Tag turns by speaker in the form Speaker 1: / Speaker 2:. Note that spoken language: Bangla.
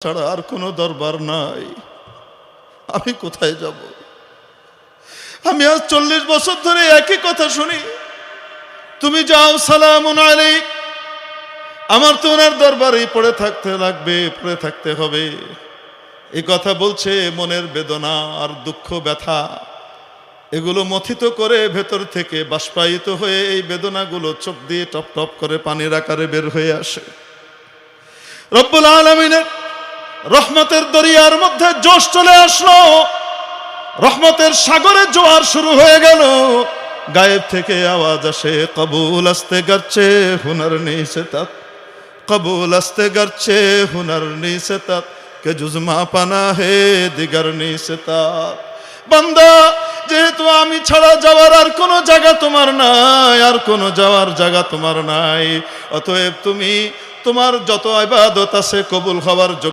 Speaker 1: ছাড়া আর কোনো দরবার নাই। আমি কোথায় যাব? আমি আজ 40 বছর ধরে একই কথা শুনি, তুমি যাও সালামুন আলাইক। আমার তো ওনার দরবারেই পড়ে থাকতে লাগবে, পড়ে থাকতে হবে। এই কথা বলছে মনের বেদনা আর দুঃখ ব্যথা, এগুলো মথিত করে ভেতর থেকে বাষ্পায়িত হয়ে এই বেদনাগুলো চোখ দিয়ে টপ টপ করে পানির আকারে বের হয়ে আসে। রব্বুল আলামিনের রহমতের দরিয়ার মধ্যে জোশ চলে আসলো, রহমতের সাগরে জোয়ার শুরু হয়ে গেল। গায়েব থেকে আওয়াজ আসে, কবুল আস্তে গরছে হুনার নেই সে তক, কবুল আস্তে গরছে হুনার নেই সে তক, কে জুজমা পানা হে দিগার নেই সে তক। বান্দা, যেহেতু আমি ছাড়া যাওয়ার আর কোনো জায়গা তোমার নাই, আর কোনো যাওয়ার জায়গা তোমার নাই, অতএব তুমি তোমার যত ইবাদত আছে কবুল হওয়ার